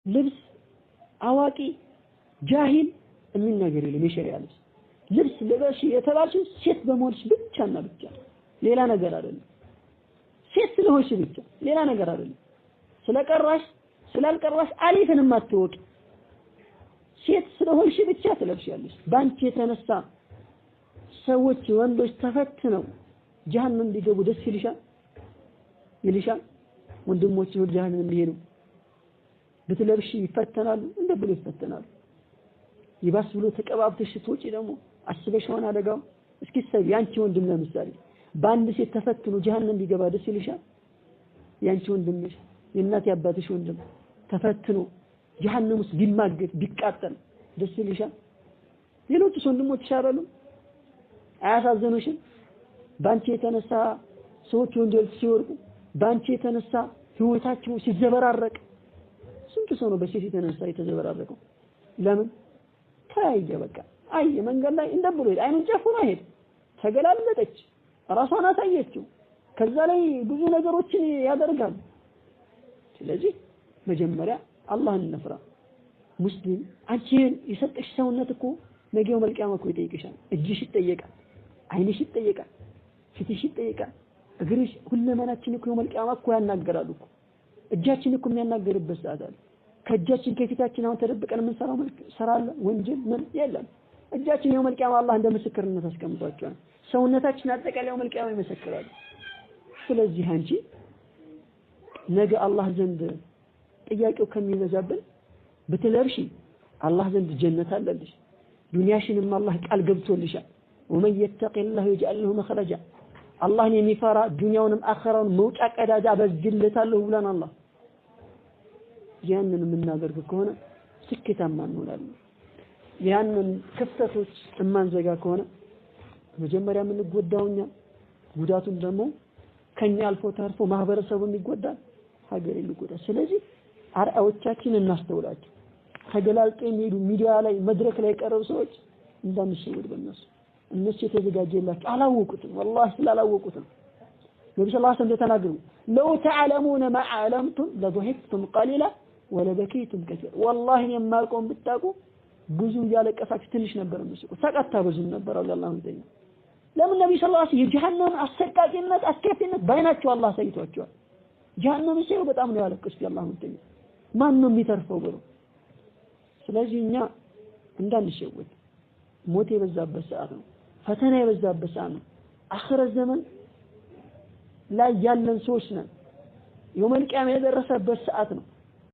ልብስ አዋቂ ጃሂል ምን ነገር የለም የሸሪዓ ልብስ ለበሽ የተባልሽው ሴት በመሆንሽ ብቻና ብቻ ሌላ ነገር አይደለም ሴት ስለሆንሽ ብቻ ሌላ ነገር አይደለም ስለቀራሽ ስላልቀራሽ አሊፍንም አትወቂ ሴት ስለሆንሽ ብቻ ትለብሻለሽ ባንቺ የተነሳ ሰዎች ወንዶች ተፈትነው ጀሃነም እንዲገቡ ደስ ይልሻል ወንድሞች ወደ ጀሃነም እንዲሄዱ ብትለብሺ ይፈተናሉ እንደ ብሎ ይፈተናሉ ይባስ ብሎ ተቀባብተሽ ትወጪ ደግሞ አስበሽ ሆነ አደጋው እስኪ ሰው ያንቺ ወንድም ለምሳሌ በአንድ ሴት ተፈትኖ ጀሃነም እንዲገባ ደስ ይልሻል ያንቺ ወንድምሽ የእናት ያባትሽ ወንድም ተፈትኖ ጀሃነም ውስጥ ቢማገት ቢቃጠል ደስ ይልሻል ሌሎች ወንድሞች ይሻራሉ አያሳዘኑሽም ባንቺ የተነሳ ሰዎች ወንጀል ሲወርቁ ባንቺ የተነሳ ህይወታቸው ሲዘበራረቅ ስንት ሰው ነው በሴት የተነሳ የተዘበራረቀው ለምን ታየ በቃ አየ መንገድ ላይ እንደብሎ አይኑን ጨፍኖ ሄደ ተገላለጠች ራሷን አሳየችው ከዛ ላይ ብዙ ነገሮችን ያደርጋሉ ስለዚህ መጀመሪያ አላህን እንፍራ ሙስሊም አንቺን የሰጠሽ ሰውነት እኮ ነገው መልቂያማ እኮ ይጠይቅሻል እጅሽ ይጠየቃል አይንሽ ይጠየቃል ፊትሽ ይጠየቃል እግርሽ ሁለመናችን እኮ መልቂያማ እኮ ያናገራሉ እኮ እጃችን እኮ የሚያናገርበት ሰዓት አለ ከእጃችን ከፊታችን አሁን ተደብቀን ምን ሰራለ ወንጀል ምን የለም እጃችን የው መልቂያማ አላህ እንደ ምስክርነት አስቀምጧቸዋል ሰውነታችን አጠቃላይ መልቂያማ ይመሰክራል ስለዚህ አንቺ ነገ አላህ ዘንድ ጥያቄው ከሚበዛብን በተለርሺ አላህ ዘንድ ጀነት አለልሽ ዱንያሽንም አላህ ቃል ገብቶልሻል ومن يتق الله يجعل له مخرجا الله የሚፈራ ዱንያውንም አኺራውን መውጫ ቀዳዳ በዝግለታለሁ ብለን አላህ ያንን የምናደርግ ከሆነ ስኬታማ እንሆናለን ያንን ክፍተቶች የማንዘጋ ከሆነ መጀመሪያ የምንጎዳውኛ ጉዳቱን ደግሞ ከኛ አልፎ ተርፎ ማህበረሰቡን ይጎዳል ሀገር ይጎዳል ስለዚህ አርአዎቻችን እናስተውላቸው ተገላልጠው የሚሄዱ ሚዲያ ላይ መድረክ ላይ ቀረቡ ሰዎች እንዳንሸወድ በእነሱ እነሱ የተዘጋጀላቸው አላወቁትም والله ስላላወቁትም ነብዩ ሰለላሁ ዐለይሂ ወሰለም ተናገሩ لو تعلمون ما علمتم لضحكتم قليلا ولبكيتم كثيرا والله የማልቆም ብታቁ ብዙ ያለቀሳችሁ ትንሽ ነበር መስቁ ተቀጣ ብዙ ነበር አላህ እንደኛ ለምን ነብዩ ሰለላሁ ዐለይሂ ወሰለም የጀሃነም አሰቃቂነት አስከፊነት ባይናቸው አላህ ሳይቷቸዋል ጀሃነም ሲሉ በጣም ነው ያለቀሱት አላህ እንደኛ ማን ነው የሚተርፈው ብሎ ስለዚህ እኛ እንዳንሸወድ ሞት የበዛበት ሰዓት ነው ፈተና የበዛበት ሰዓት ነው አኺረ ዘመን ላይ ያለን ሰዎች ነን የውመል ቂያማ የደረሰበት ሰዓት ነው